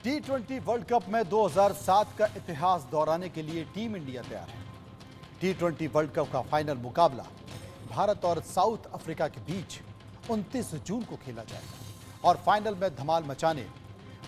टी20 world cup में 2007 का इतिहास दोहराने के लिए टीम इंडिया तैयार है। टी20 वर्ल्ड कप का फाइनल मुकाबला भारत और साउथ अफ्रीका के बीच 29 जून को खेला जाएगा और फाइनल में धमाल मचाने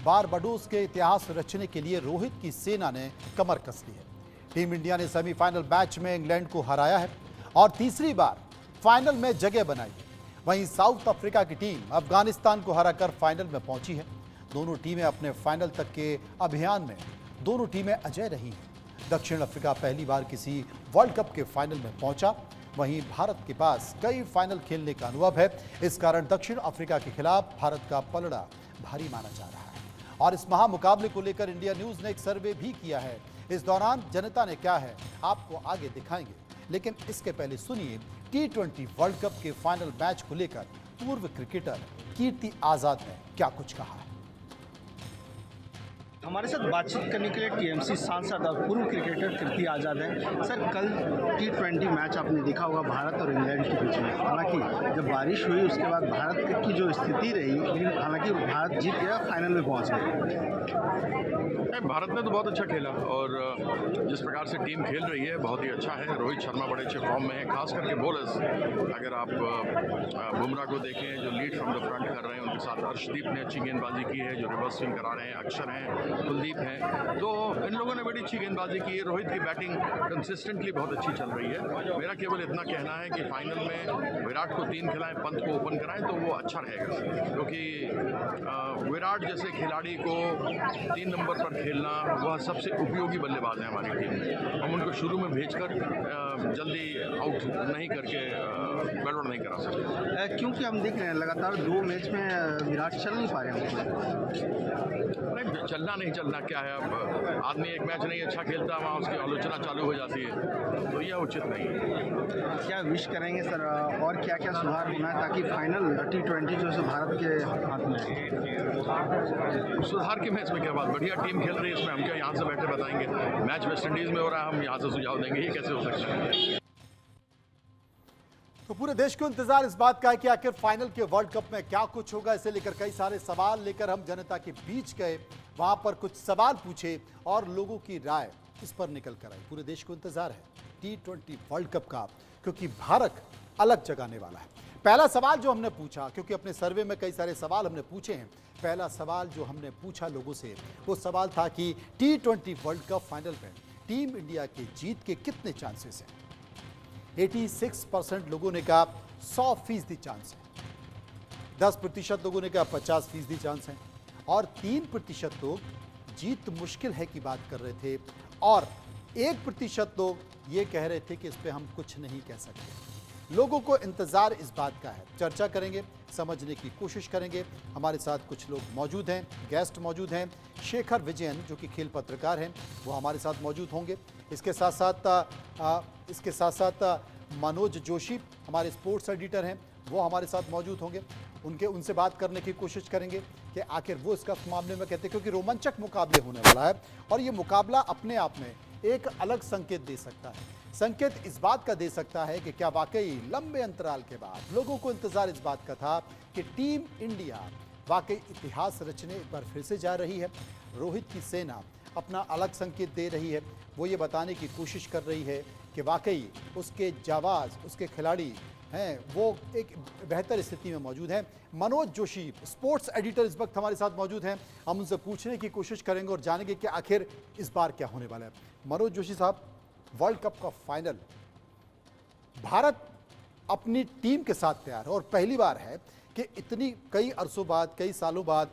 बारबाडोस के इतिहास रचने के लिए रोहित की सेना ने कमर कस ली है। टीम इंडिया ने सेमीफाइनल मैच में इंग्लैंड को हराया है और तीसरी बार फाइनल में जगह बनाई है। वहीं साउथ अफ्रीका की टीम अफगानिस्तान को हराकर फाइनल में पहुंची है। दोनों टीमें अपने फाइनल तक के अभियान में दोनों टीमें अजय रही हैं। दक्षिण अफ्रीका पहली बार किसी वर्ल्ड कप के फाइनल में पहुंचा। वहीं भारत के पास कई फाइनल खेलने का अनुभव है। इस कारण दक्षिण अफ्रीका के खिलाफ भारत का पलड़ा भारी माना जा रहा है और इस महामुकाबले को लेकर इंडिया न्यूज ने एक सर्वे भी किया है। इस दौरान जनता ने क्या है आपको आगे दिखाएंगे, लेकिन इसके पहले सुनिए टी20 वर्ल्ड कप के फाइनल मैच को लेकर पूर्व क्रिकेटर कीर्ति आजाद ने क्या कुछ कहा है। हमारे साथ बातचीत करने के लिए टीएमसी सांसद और पूर्व क्रिकेटर कीर्ति आजाद हैं। सर, कल टी20 मैच आपने देखा होगा भारत और इंग्लैंड के बीच में। हालांकि जब बारिश हुई उसके बाद भारत की जो स्थिति रही, लेकिन हालांकि भारत जीत गया, फाइनल में पहुंच गया। भारत ने तो बहुत अच्छा खेला और जिस प्रकार से टीम खेल रही है बहुत ही अच्छा है। रोहित शर्मा बड़े अच्छे फॉर्म में है, खास करके बॉलर्स। अगर आप बुमराह को देखें जो लीड फ्रॉम द फ्रंट कर रहे हैं, उनके साथ अर्शदीप ने अच्छी गेंदबाजी की है जो रिवर्स स्विंग करा रहे हैं, अक्षर हैं, कुलदीप हैं, तो इन लोगों ने बड़ी अच्छी गेंदबाजी की है। रोहित की बैटिंग कंसिस्टेंटली बहुत अच्छी चल रही है। मेरा केवल इतना कहना है कि फाइनल में विराट को 3 खिलाएं, पंत को ओपन कराएं तो वो अच्छा रहेगा, क्योंकि विराट जैसे खिलाड़ी को 3 नंबर पर खेलना वह सबसे उपयोगी बल्लेबाज है हमारी टीम में। हम उनको शुरू में भेजकर जल्दी आउट नहीं करके गड़बड़ नहीं करा सकते, क्योंकि हम देख रहे हैं लगातार 2 मैच में विराट चल नहीं पा रहे हैं। नहीं चलना नहीं चलना क्या है, अब आदमी एक मैच नहीं अच्छा खेलता वहाँ उसकी आलोचना चालू हो जाती है, तो यह उचित नहीं है। क्या विश करेंगे सर, और क्या क्या सुधार होना है ताकि फाइनल टी20 जो है भारत के हाथ में है? सुधार के मैच में क्या बात, बढ़िया टीम खेल रही है, इसमें हम क्या यहाँ से बैठे बताएंगे। मैच वेस्ट इंडीज में हो रहा है, हम यहाँ से सुझाव देंगे, ये कैसे हो सकता है। तो पूरे देश को इंतजार इस बात का है कि आखिर फाइनल के वर्ल्ड कप में क्या कुछ होगा। इसे लेकर कई सारे सवाल लेकर हम जनता के बीच गए, वहां पर कुछ सवाल पूछे और लोगों की राय इस पर निकल कर आई। पूरे देश को इंतजार है टी20 वर्ल्ड कप का, क्योंकि भारत अलग जगाने वाला है। पहला सवाल जो हमने पूछा, क्योंकि अपने सर्वे में कई सारे सवाल हमने पूछे हैं, पहला सवाल जो हमने पूछा लोगों से वो सवाल था कि टी20 वर्ल्ड कप फाइनल में टीम इंडिया के जीत के कितने चांसेस हैं। 86% लोगों ने कहा 100% चांस है, 10% लोगों ने कहा 50% चांस है और 3% लोग जीत मुश्किल है की बात कर रहे थे और 1% लोग ये कह रहे थे कि इस पे हम कुछ नहीं कह सकते। लोगों को इंतजार इस बात का है। चर्चा करेंगे, समझने की कोशिश करेंगे। हमारे साथ कुछ लोग मौजूद हैं, गेस्ट मौजूद हैं। शेखर विजयन जो कि खेल पत्रकार हैं वो हमारे साथ मौजूद होंगे। इसके साथ साथ मनोज जोशी हमारे स्पोर्ट्स एडिटर हैं, वो हमारे साथ मौजूद होंगे। उनसे बात करने की कोशिश करेंगे कि आखिर वो इसका मामले में कहते हैं, क्योंकि रोमांचक मुकाबले होने वाला है और ये मुकाबला अपने आप में एक अलग संकेत दे सकता है। संकेत इस बात का दे सकता है कि क्या वाकई लंबे अंतराल के बाद लोगों को इंतजार इस बात का था कि टीम इंडिया वाकई इतिहास रचने एक बार फिर से जा रही है। रोहित की सेना अपना अलग संकेत दे रही है, वो ये बताने की कोशिश कर रही है कि वाकई उसके जाबाज, उसके खिलाड़ी हैं वो एक बेहतर स्थिति में मौजूद हैं। मनोज जोशी स्पोर्ट्स एडिटर इस वक्त हमारे साथ मौजूद हैं। हम उनसे पूछने की कोशिश करेंगे और जानेंगे कि आखिर इस बार क्या होने वाला है। मनोज जोशी साहब, वर्ल्ड कप का फाइनल भारत अपनी टीम के साथ तैयार है और पहली बार है कि इतनी कई अरसों बाद, कई सालों बाद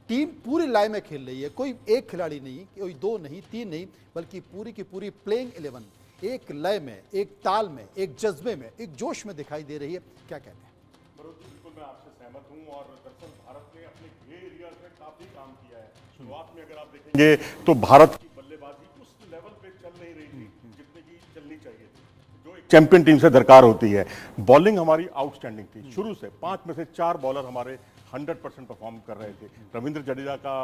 टीम पूरी लय में खेल रही है। कोई एक खिलाड़ी नहीं, कोई 2 नहीं, 3 नहीं, बल्कि पूरी की पूरी प्लेइंग 11 एक लय में, एक ताल में, एक जज्बे में, एक जोश में दिखाई दे रही है। क्या कहते हैं? बिल्कुल मैं आपसे सहमत हूं और दरअसल भारत ने अपने ग्रे एरियाज में काफी काम किया है। शुरुआत में अगर आप देखेंगे तो भारत की बल्लेबाजी उस लेवल पे चल नहीं रही थी जितने की चलनी चाहिए थी, जो एक चैंपियन टीम से दरकार होती है। बॉलिंग हमारी आउटस्टैंडिंग थी शुरू से। 5 में से 4 बॉलर हमारे 100% परफॉर्म कर रहे थे। रविंद्र जडेजा का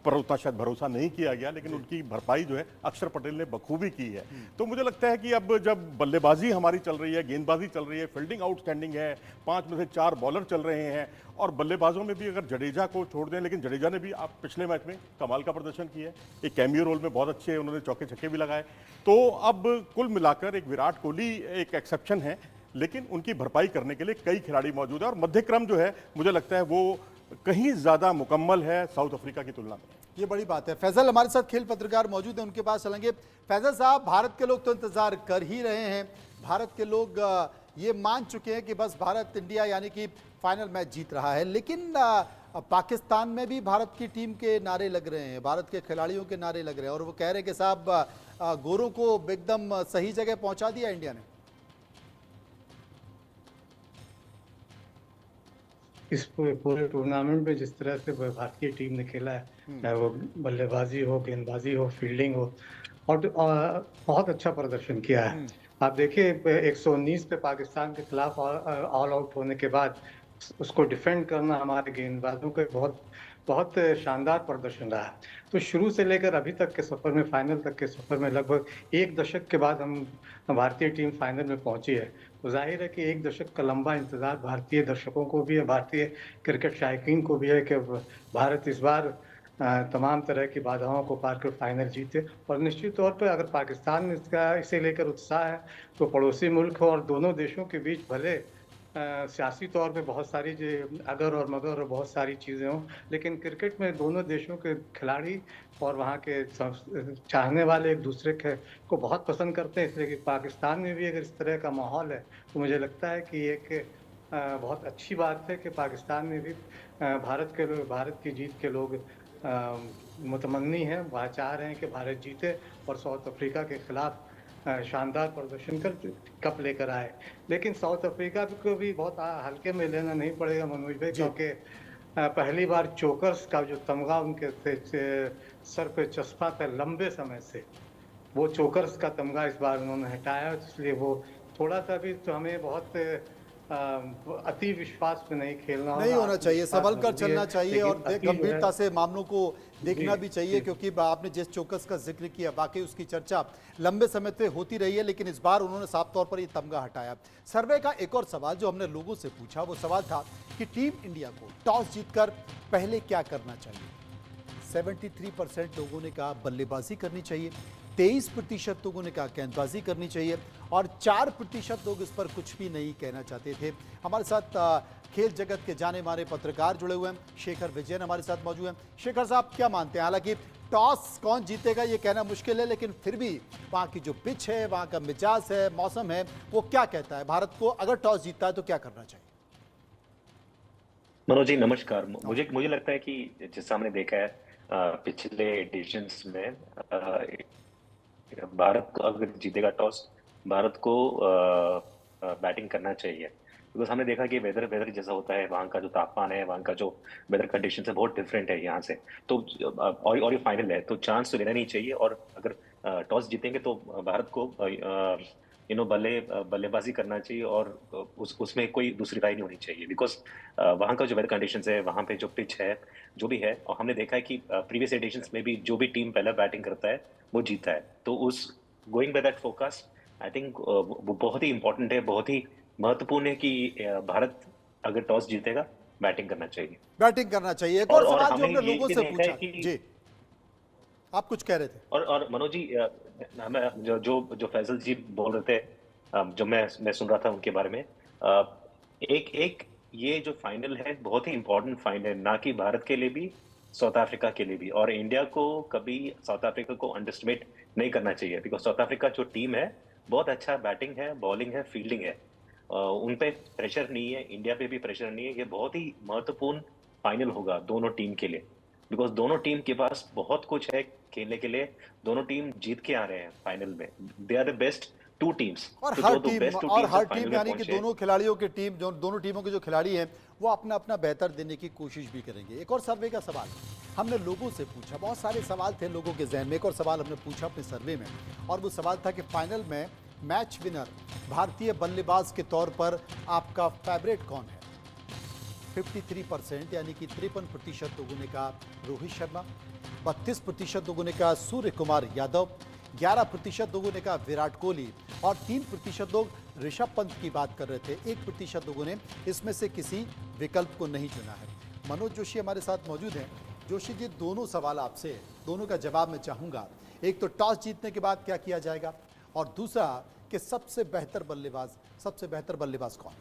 पर उतना शायद भरोसा नहीं किया गया, लेकिन उनकी भरपाई जो है अक्षर पटेल ने बखूबी की है। तो मुझे लगता है कि अब जब बल्लेबाजी हमारी चल रही है, गेंदबाजी चल रही है, फील्डिंग आउटस्टैंडिंग है, 5 में से 4 बॉलर चल रहे हैं, और बल्लेबाजों में भी अगर जडेजा को छोड़ दें, लेकिन जडेजा ने भी आप पिछले मैच में कमाल का प्रदर्शन किया है, एक कैमियो रोल में बहुत अच्छे उन्होंने चौके छक्के भी लगाए। तो अब कुल मिलाकर एक विराट कोहली एक एक्सेप्शन है, लेकिन उनकी भरपाई करने के लिए कई खिलाड़ी मौजूद है, और मध्यक्रम जो है मुझे लगता है वो कहीं ज़्यादा मुकम्मल है साउथ अफ्रीका की तुलना में। ये बड़ी बात है। फैजल हमारे साथ खेल पत्रकार मौजूद हैं, उनके पास चलेंगे। फैजल साहब, भारत के लोग तो इंतजार कर ही रहे हैं, भारत के लोग ये मान चुके हैं कि बस भारत इंडिया यानी कि फाइनल मैच जीत रहा है, लेकिन पाकिस्तान में भी भारत की टीम के नारे लग रहे हैं, भारत के खिलाड़ियों के नारे लग रहे हैं, और वो कह रहे हैं कि साहब गोरों को एकदम सही जगह पहुंचा दिया इंडिया ने। इस पूरे टूर्नामेंट में जिस तरह से भारतीय टीम ने खेला है, चाहे वो बल्लेबाजी हो, गेंदबाजी हो, फील्डिंग हो, और बहुत अच्छा प्रदर्शन किया है। आप देखिए 119 पे पाकिस्तान के खिलाफ ऑल आउट होने के बाद उसको डिफेंड करना हमारे गेंदबाजों का बहुत बहुत शानदार प्रदर्शन रहा है। तो शुरू से लेकर अभी तक के सफ़र में, फाइनल तक के सफ़र में लगभग 1 दशक के बाद हम भारतीय टीम फाइनल में पहुंची है। तो जाहिर है कि 1 दशक का लंबा इंतज़ार भारतीय दर्शकों को भी है, भारतीय क्रिकेट शायकीन को भी है कि भारत इस बार तमाम तरह की बाधाओं को पार कर फाइनल जीते। और निश्चित तौर पर अगर पाकिस्तान में इसे लेकर उत्साह है, तो पड़ोसी मुल्क हो और दोनों देशों के बीच भले सियासी तौर पे बहुत सारी अगर और मगर और बहुत सारी चीज़ें हों, लेकिन क्रिकेट में दोनों देशों के खिलाड़ी और वहाँ के चाहने वाले एक दूसरे को बहुत पसंद करते हैं। इसलिए कि पाकिस्तान में भी अगर इस तरह का माहौल है, तो मुझे लगता है कि एक बहुत अच्छी बात है कि पाकिस्तान में भी भारत की जीत के लोग मुतमन्नी हैं, वह चाह रहे हैं कि भारत जीते और साउथ अफ्रीका के खिलाफ शानदार प्रदर्शन कर कप लेकर आए। लेकिन साउथ अफ्रीका को भी बहुत हल्के में लेना नहीं पड़ेगा मनोज भाई, क्योंकि पहली बार चोकर्स का जो तमगा उनके सर पे चस्पा था लंबे समय से, वो चोकर्स का तमगा इस बार उन्होंने हटाया। इसलिए वो थोड़ा सा भी तो हमें बहुत अति विश्वास में नहीं खेलना नहीं होना चाहिए, संभल कर चलना चाहिए, और गंभीरता से मामलों को देखना भी चाहिए, क्योंकि आपने जिस चौकस का जिक्र किया वाकई उसकी चर्चा लंबे समय से होती रही है, लेकिन इस बार उन्होंने साफ तौर पर ये तमगा हटाया। सर्वे का एक और सवाल जो हमने लोगों से पूछा, वो सवाल था कि टीम इंडिया को टॉस जीतकर पहले क्या करना चाहिए। 73% लोगों ने कहा बल्लेबाजी करनी चाहिए, 23% लोगों ने कहा गेंदबाजी करनी चाहिए, और 4% लोग इस पर कुछ भी नहीं कहना चाहते थे। हमारे साथ खेल जगत के जाने माने पत्रकार जुड़े हुए हैं, शेखर विजयन हमारे साथ मौजूद हैं। शेखर साहब, क्या मानते हैं? हालांकि टॉस कौन जीतेगा ये कहना मुश्किल है, लेकिन फिर भी वहाँ की जो पिच है, वहाँ का मिजाज है, मौसम है, वो क्या कहता है भारत को अगर टॉस जीतता है तो क्या करना चाहिए? मनोज जी नमस्कार। मुझे लगता है कि जैसा हमने देखा है पिछले एडिशंस में भारत अगर जीतेगा टॉस, भारत को बैटिंग करना चाहिए, बिकॉज हमने देखा कि वेदर जैसा होता है, वहाँ का जो तापमान है, वहाँ का जो वेदर कंडीशन है बहुत डिफरेंट है यहाँ से। तो और ये फाइनल है, तो चांस तो लेना नहीं चाहिए, और अगर टॉस जीतेंगे तो भारत को बल्लेबाजी करना चाहिए, और उसमें कोई दूसरी राय नहीं होनी चाहिए, बिकॉज वहाँ का जो वेदर कंडीशंस है, वहाँ पे जो पिच है, जो भी है, और हमने देखा है कि प्रीवियस एडिशंस में भी जो भी टीम पहला बैटिंग करता है वो जीता है। तो उस going by that focus I think वो बहुत ही इंपॉर्टेंट है, बहुत ही महत्वपूर्ण है कि भारत अगर टॉस जीतेगा बैटिंग करना चाहिए। बैटिंग करना चाहिए। एक और सवाल जो हमने लोगों से पूछा, जी आप कुछ कह रहे थे। और मनोज जी, हमें जो फैजल जी बोल रहे थे, जो मैं सुन रहा था उनके बारे में, एक ये जो फाइनल है बहुत ही इंपॉर्टेंट फाइनल है, ना कि भारत के लिए भी, साउथ अफ्रीका के लिए भी, और इंडिया को कभी साउथ अफ्रीका को अंडरस्टिमेट नहीं करना चाहिए, बिकॉज साउथ अफ्रीका जो टीम है बहुत अच्छा बैटिंग है, बॉलिंग है, फील्डिंग है, उन पे प्रेशर नहीं है, इंडिया पे भी प्रेशर नहीं है। ये बहुत ही महत्वपूर्ण फाइनल होगा दोनों टीम के लिए, बिकॉज दोनों टीम के पास बहुत कुछ है खेलने के लिए, दोनों टीम जीत के आ रहे हैं फाइनल में, they are the best two teams. और हर टीम यानी कि दोनों खिलाड़ियों की टीम, जो दोनों टीमों के जो खिलाड़ी हैं वो अपना अपना बेहतर देने की कोशिश भी करेंगे। एक और सर्वे का सवाल हमने लोगों से पूछा, बहुत सारे सवाल थे लोगों के जहन में। एक और सवाल हमने पूछा अपने सर्वे में, और वो सवाल था कि फाइनल में मैच विनर भारतीय बल्लेबाज के तौर पर आपका फेवरेट कौन है? 53% यानी कि 53% लोगों ने कहा रोहित शर्मा, 32% लोगों ने कहा सूर्य कुमार यादव, 11% लोगों ने कहा विराट कोहली और 3% लोग ऋषभ पंत की बात कर रहे थे। 1% लोगों ने इसमें से किसी विकल्प को नहीं चुना है। मनोज जोशी हमारे साथ मौजूद हैं। जोशी जी, दोनों सवाल आपसे, दोनों का जवाब मैं चाहूंगा। एक तो टॉस जीतने के बाद क्या किया जाएगा, और दूसरा कि सबसे बेहतर बल्लेबाज कौन?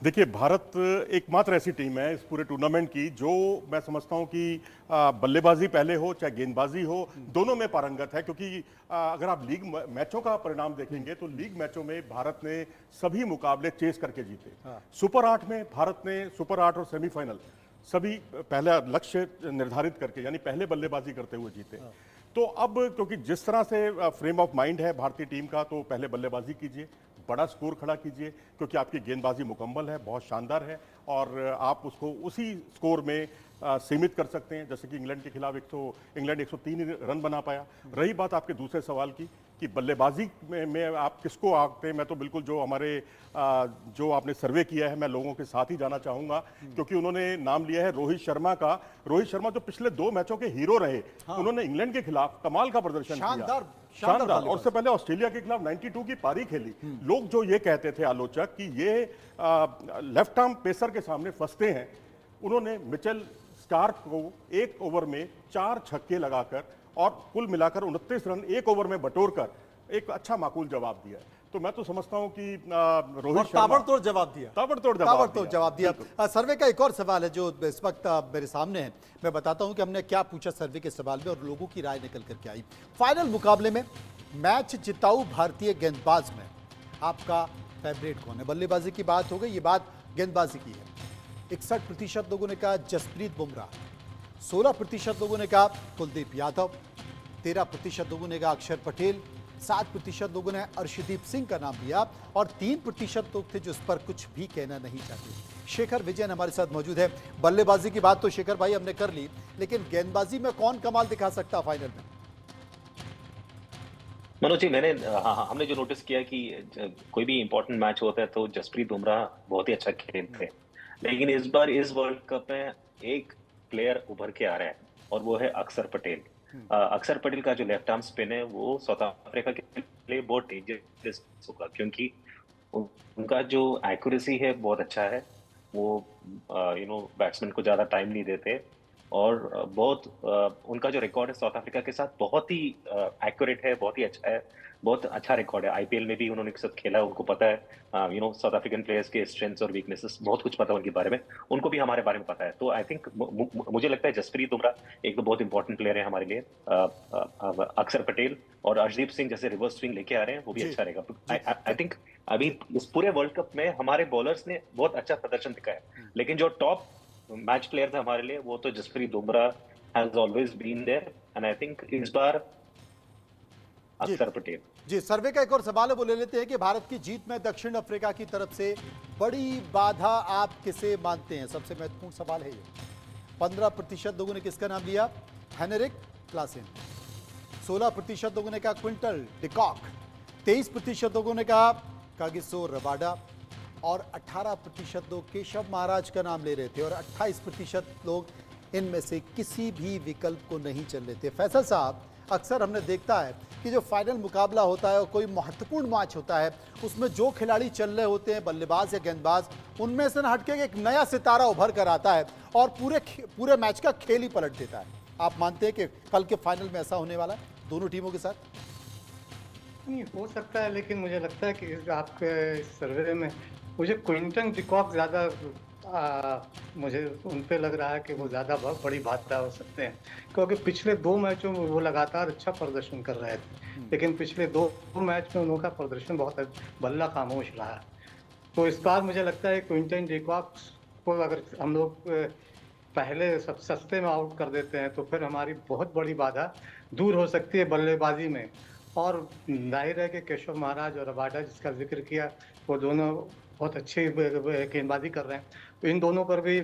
देखिए, भारत एकमात्र ऐसी टीम है इस पूरे टूर्नामेंट की जो मैं समझता हूं कि बल्लेबाजी पहले हो चाहे गेंदबाजी हो, दोनों में पारंगत है। क्योंकि अगर आप लीग मैचों का परिणाम देखेंगे तो लीग मैचों में भारत ने सभी मुकाबले चेस करके जीते। सुपर 8 में भारत ने सुपर 8 और सेमीफाइनल सभी पहला लक्ष्य निर्धारित करके यानी पहले बल्लेबाजी करते हुए जीते। तो अब क्योंकि जिस तरह से फ्रेम ऑफ माइंड है भारतीय टीम का, तो पहले बल्लेबाजी कीजिए, बड़ा स्कोर खड़ा कीजिए, क्योंकि आपकी गेंदबाजी मुकम्मल है, बहुत शानदार है और आप उसको उसी स्कोर में सीमित कर सकते हैं। जैसे कि इंग्लैंड के खिलाफ इंग्लैंड 103 रन बना पाया। रही बात आपके दूसरे सवाल की कि बल्लेबाजी में आप किसको आंकते हैं, मैं तो बिल्कुल जो हमारे जो आपने सर्वे किया है मैं लोगों के साथ ही जाना चाहूंगा, क्योंकि उन्होंने नाम लिया है रोहित शर्मा का। रोहित शर्मा जो पिछले 2 मैचों के हीरो रहे, उन्होंने इंग्लैंड के खिलाफ कमाल का प्रदर्शन किया, शानदार। और उससे पहले ऑस्ट्रेलिया के खिलाफ 92 की पारी खेली। लोग जो ये कहते थे आलोचक कि ये लेफ्ट आर्म पेसर के सामने फंसते हैं, उन्होंने मिचेल स्टार्क को 1 ओवर में 4 छक्के लगाकर और कुल मिलाकर 29 रन 1 ओवर में बटोरकर एक अच्छा माकूल जवाब दिया। तो मैं तो समझता हूं कि रोहित शर्मा ताबड़तोड़ जवाब दिया। सर्वे का एक और सवाल है जो इस वक्त मेरे सामने है। मैं बताता हूं कि हमने क्या पूछा सर्वे के सवाल में और लोगों की राय निकल करके आई। फाइनल मुकाबले में मैच जिताऊ भारतीय गेंदबाज में आपका फेवरेट कौन है? बल्लेबाजी की बात हो गई, ये बात गेंदबाजी की है। 61% लोगों ने कहा जसप्रीत बुमराह, 16% लोगों ने कहा कुलदीप यादव, 13% लोगों ने कहा अक्षर पटेल, 7% लोगों ने अर्शदीप सिंह का नाम लिया और 3% लोग थे जो इस पर कुछ भी कहना नहीं चाहते। शेखर विजयन हमारे साथ मौजूद है। बल्लेबाजी की बात तो शेखर भाई हमने कर ली, लेकिन गेंदबाजी में कौन कमाल दिखा सकता फाइनल में? मनोज जी, हमने जो नोटिस किया कि कोई भी इंपॉर्टेंट मैच होता है तो जसप्रीत बुमराह बहुत ही अच्छा खेलते हैं, लेकिन इस बार इस वर्ल्ड कप में एक प्लेयर उभर के आ रहा है और वो है अक्षर पटेल। अक्षर पटेल का जो लेफ्ट आर्म स्पिन है वो साउथ अफ्रीका के लिए बहुत डेंजरस होगा, क्योंकि उनका जो एक्यूरेसी है बहुत अच्छा है। वो बैट्समैन को ज्यादा टाइम नहीं देते और उनका जो रिकॉर्ड है साउथ अफ्रीका के साथ बहुत ही एक्यूरेट है, बहुत ही अच्छा है, बहुत अच्छा रिकॉर्ड है। आईपीएल में भी उन्होंने साथ खेला, उनको पता है साउथ अफ्रीकन प्लेयर्स के स्ट्रेंथ्स और वीकनेसेस, बहुत कुछ पता है उनके बारे में, उनको भी हमारे बारे में पता है। तो आई थिंक मुझे लगता है जसप्रीत बुमराह एक तो बहुत इंपॉर्टेंट प्लेयर है हमारे लिए। अक्षर पटेल और अर्शदीप सिंह जैसे रिवर्स स्विंग लेके आ रहे हैं, वो भी अच्छा रहेगा। आई थिंक अभी इस पूरे वर्ल्ड कप में हमारे बॉलर्स ने बहुत अच्छा प्रदर्शन दिखाया, लेकिन जो टॉप मैच प्लेयर था हमारे लिए वो तो Jasprit Bumrah has always been there, and I think इस बार अक्षर पटेल। जी, सर्वे का एक और सवाल है वो ले लेते हैं कि भारत की जीत में दक्षिण अफ्रीका की तरफ से बड़ी बाधा आप किसे मानते हैं? सबसे महत्वपूर्ण सवाल है ये। 15% लोगों ने किसका नाम लिया? Heinrich Klaasen. 16% लोगों ने कहा क्विंटल डिकॉक, 23% लोगों ने कहा कागिसो रबाडा और 18% लोग केशव महाराज का नाम ले रहे थे और 28% लोग इनमें से किसी भी विकल्प को नहीं चल रहे थे। फैसल साहब, अक्सर हमने देखता है कि जो फाइनल मुकाबला होता है और कोई महत्वपूर्ण मैच होता है उसमें जो खिलाड़ी चल रहे होते हैं, बल्लेबाज या गेंदबाज, उनमें से न हटके एक नया सितारा उभर कर आता है और पूरे मैच का खेल ही पलट देता है। आप मानते हैं कि कल के फाइनल में ऐसा होने वाला है दोनों टीमों के साथ? नहीं, हो सकता है, लेकिन मुझे लगता है कि आपके सर्वे में मुझे क्विंटन डिकॉक ज़्यादा मुझे उन पे लग रहा है कि वो ज़्यादा बड़ी बाधा हो सकते हैं, क्योंकि पिछले 2 मैचों में वो लगातार अच्छा प्रदर्शन कर रहे थे, लेकिन पिछले 2 मैच में उनका प्रदर्शन बहुत बल्ला खामोश रहा है। तो इस बार मुझे लगता है क्विंटन डिकॉक को अगर हम लोग पहले सब सस्ते में आउट कर देते हैं तो फिर हमारी बहुत बड़ी बाधा दूर हो सकती है बल्लेबाजी में। और जाहिर है कि केशव महाराज और रबाडा जिसका जिक्र किया, वो दोनों बहुत अच्छी गेंदबाजी कर रहे हैं, तो इन दोनों पर भी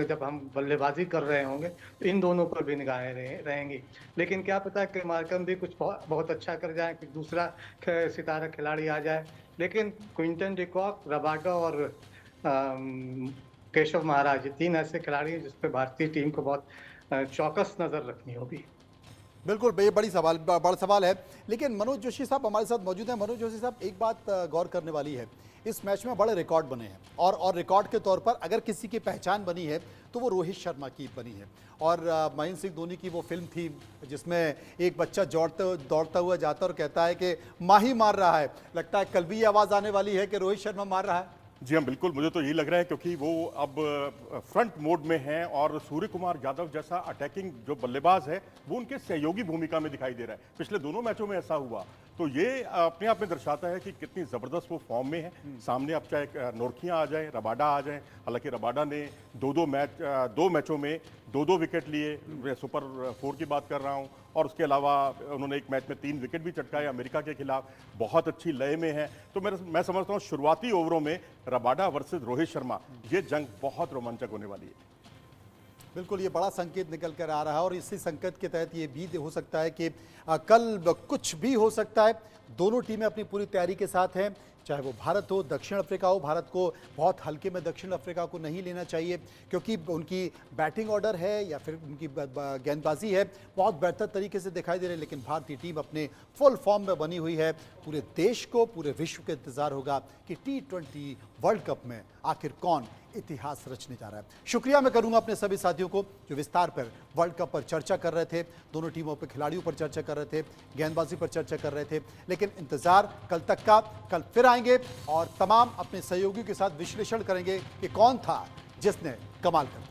जब हम बल्लेबाजी कर रहे होंगे तो इन दोनों पर भी निगाहें रहेंगी। लेकिन क्या पता कि मार्कम भी कुछ बहुत अच्छा कर जाए, कि दूसरा सितारा खिलाड़ी आ जाए, लेकिन क्विंटन डिकॉक, रबाडा और केशव महाराज, ये 3 ऐसे खिलाड़ी हैं जिस पे भारतीय टीम को बहुत चौकस नजर रखनी होगी। बिल्कुल, ये बड़ा सवाल है। लेकिन मनोज जोशी साहब हमारे साथ मौजूद हैं। मनोज जोशी साहब, एक बात गौर करने वाली है, इस मैच में बड़े रिकॉर्ड बने हैं और रिकॉर्ड के तौर पर अगर किसी की पहचान बनी है तो वो रोहित शर्मा की बनी है। और महेंद्र सिंह धोनी की वो फिल्म थी जिसमें एक बच्चा दौड़ता हुआ जाता और कहता है कि माही मार रहा है। लगता है कल भी ये आवाज़ आने वाली है कि रोहित शर्मा मार रहा है। जी हाँ, बिल्कुल, मुझे तो यही लग रहा है क्योंकि वो अब फ्रंट मोड में हैं और सूर्य कुमार यादव जैसा अटैकिंग जो बल्लेबाज है वो उनके सहयोगी भूमिका में दिखाई दे रहा है। पिछले दोनों मैचों में ऐसा हुआ, तो ये अपने आप में दर्शाता है कि कितनी ज़बरदस्त वो फॉर्म में है। सामने अब चाहे नोरखियाँ आ जाएं, रबाडा आ जाएं, हालांकि रबाडा ने दो मैचों में 2-2 विकेट लिए, मैं सुपर 4 की बात कर रहा हूँ, और उसके अलावा उन्होंने एक मैच में 3 विकेट भी चटकाए अमेरिका के खिलाफ। बहुत अच्छी लय में है। तो मैं समझता हूँ शुरुआती ओवरों में रबाडा वर्सेस रोहित शर्मा, ये जंग बहुत रोमांचक होने वाली है। बिल्कुल, ये बड़ा संकेत निकल कर आ रहा है और इसी संकेत के तहत ये भी हो सकता है कि कल कुछ भी हो सकता है। दोनों टीमें अपनी पूरी तैयारी के साथ हैं, चाहे वो भारत हो, दक्षिण अफ्रीका हो। भारत को बहुत हल्के में दक्षिण अफ्रीका को नहीं लेना चाहिए क्योंकि उनकी बैटिंग ऑर्डर है या फिर उनकी गेंदबाजी है बहुत बेहतर तरीके से दिखाई दे रही है। लेकिन भारतीय टीम अपने फुल फॉर्म में बनी हुई है। पूरे देश को, पूरे विश्व को इंतजार होगा कि T20 वर्ल्ड कप में आखिर कौन इतिहास रचने जा रहा है। शुक्रिया मैं करूंगा अपने सभी साथियों को जो विस्तार पर वर्ल्ड कप पर चर्चा कर रहे थे, दोनों टीमों पर खिलाड़ियों पर चर्चा कर रहे थे, गेंदबाजी पर चर्चा कर रहे थे। लेकिन इंतजार कल तक का, कल फिर आएंगे और तमाम अपने सहयोगियों के साथ विश्लेषण करेंगे कि कौन था जिसने कमाल कर दिया।